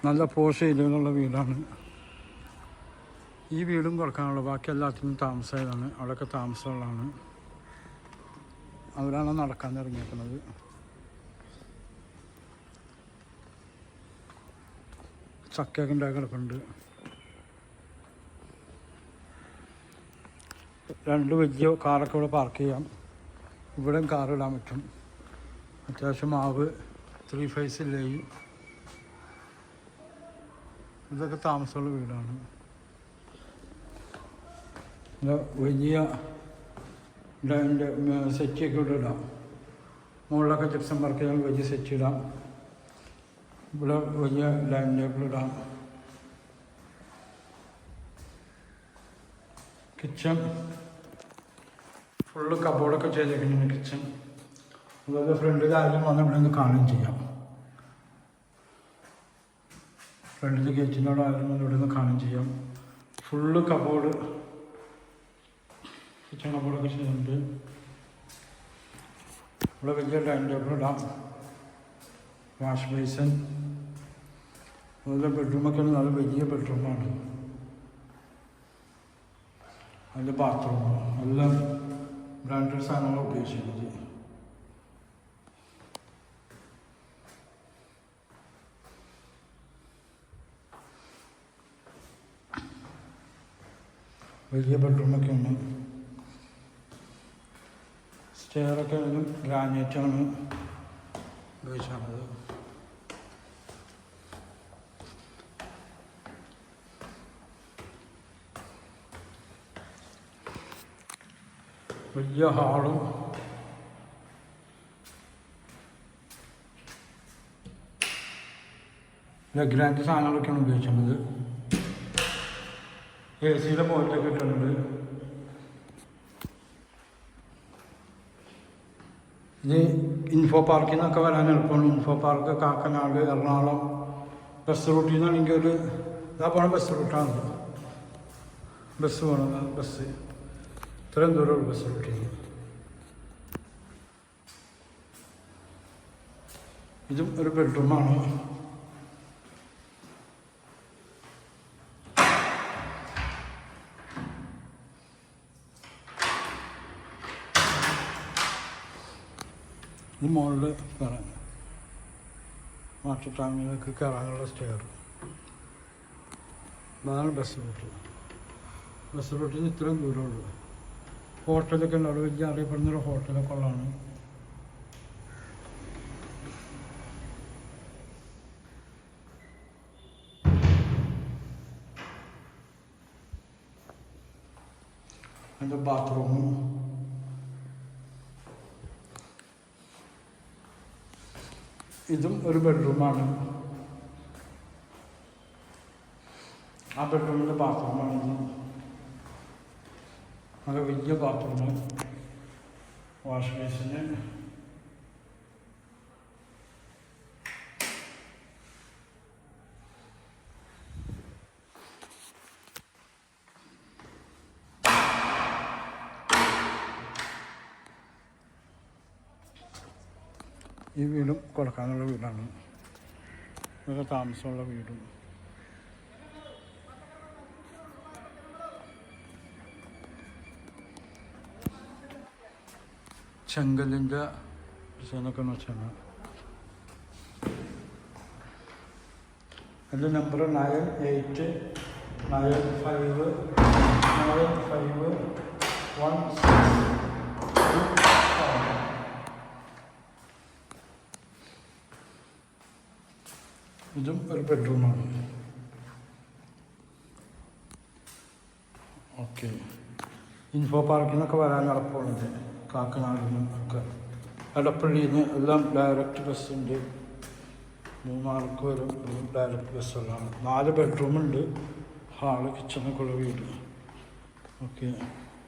നല്ല പോഷ് ഏരിയയിലുള്ള വീടാണ്. ഈ വീടും കൊടുക്കാനുള്ള ബാക്കി എല്ലാത്തിനും താമസമായതാണ്. അവിടെയൊക്കെ താമസമുള്ളതാണ്. അവരാണ് നടക്കാൻ ഇറങ്ങിയിരിക്കുന്നത്. ചക്കയൊക്കെ ഉണ്ടാക്കി കിടപ്പുണ്ട്. 2 വലിയ കാറൊക്കെ ഇവിടെ പാർക്ക് ചെയ്യാം. ഇവിടെയും കാർ ഇടാൻ പറ്റും. അത്യാവശ്യം മാവ് 3 ഫേസിലായി. ഇതൊക്കെ താമസമുള്ള വീടാണ്. വലിയ സെറ്റിയൊക്കെ ഇവിടെ ഇടാം. മുകളിലൊക്കെ ജിപ്സം വർക്ക് ചെയ്യാൻ വലിയ സെറ്റ് ഇടാം. ഇവിടെ വലിയ ഡൈനിങ് ടേബിൾ ഇടാം. കിച്ചൺ ഫുള്ള് കബോർഡൊക്കെ ചെയ്തേക്കുന്ന കിച്ചൺ. അതുപോലെ ഫ്രണ്ടിൽ ആരും വന്ന് ഇവിടെ നിന്ന് കാണുകയും ചെയ്യാം. ഫ്രണ്ടിൽ ഗേറ്റിനോട് ആരും വന്ന് ഇവിടെ നിന്ന് കാണുകയും ചെയ്യാം. ഫുള്ള് കബോർഡ്, കിച്ചൺ കബോർഡൊക്കെ ചെയ്യുന്നുണ്ട്. ഇവിടെ വലിയ ഡൈനിങ് ടേബിൾ ഇടാം. Wash basin. അതുപോലെ ബെഡ്റൂമൊക്കെ നല്ല വലിയ ബെഡ്റൂമാണ്. അതിൻ്റെ ബാത്റൂം എല്ലാം ബ്രാൻഡഡ് സാധനങ്ങൾ ഉപയോഗിച്ചിട്ടുണ്ട്. വലിയ ബെഡ്റൂമൊക്കെ ഉണ്ട്. സ്റ്റെയറൊക്കെ ആണെങ്കിലും ഗ്രാനൈറ്റാണ് ഉപയോഗിച്ചത്. വലിയ ഹാളും ഗ്രാൻഡ് സാധനങ്ങളൊക്കെയാണ് ഉപയോഗിക്കുന്നത്. AC-യുടെ പോയിട്ടൊക്കെ ഇട്ടിട്ടുണ്ട്. ഇത് ഇൻഫോ പാർക്കിൽ നിന്നൊക്കെ വരാൻ എളുപ്പമാണ്. Info park Kakkanad, Ernakulam bus റൂട്ടിൽ നിന്നാണെങ്കിൽ ഇതാ പോണ ബസ് റൂട്ടാണ്. ബസ് പോകണം. ബസ് ഇത്രയും ദൂരമുള്ള ബസ് റൂട്ടിൽ. ഇതും ഒരു ബെഡ്റൂമാണ്. ഇത് മുകളിൽ കയറാൻ വാട്ടർ ടാങ്കിലേക്ക് കയറാനുള്ള സ്റ്റെയർ. അതാണ് ബസ് റൂട്ട്. ബസ് റൂട്ടിൽ നിന്ന് ഇത്രയും ദൂരമുള്ളൂ. ഹോട്ടലൊക്കെ ഉണ്ട്. അവിടെ വലിയ അറിയപ്പെടുന്നൊരു ഹോട്ടലൊക്കെ ഉള്ളതാണ്. അതിൻ്റെ ബാത്റൂമും ഇതും ഒരു ബെഡ്റൂമാണ്. ആ ബെഡ്റൂമിൻ്റെ ബാത്റൂമാണിത്. നല്ല വലിയ ബാത്റൂം. വാഷ് ബേസിന് ഈ വീടും കൊടുക്കാനുള്ള വീടാണ്. ഇതൊക്കെ താമസമുള്ള വീടും. ചെങ്കലിൻ്റെ ഡിസൈനൊക്കെ എന്ന് വെച്ചാൽ എൻ്റെ നമ്പർ 98959516. ഇതും ഒരു ബെഡ്റൂമാണ്. ഓക്കെ. ഇൻഫോ പാർക്കിൽ നിന്നൊക്കെ വരാൻ എളുപ്പമുള്ളത്. കാക്കനാടിൽ നിന്നൊക്കെ എടപ്പള്ളിയിൽ നിന്ന് എല്ലാം ഡയറക്റ്റ് ബസ്സുണ്ട്. മൂന്നാർക്ക് വരും ഡയറക്റ്റ് ബസ്സുകളാണ്. 4 ബെഡ്റൂമുണ്ട്. ഹാള്, കിച്ചണൊക്കെ ഉള്ള വീട്. ഓക്കെ.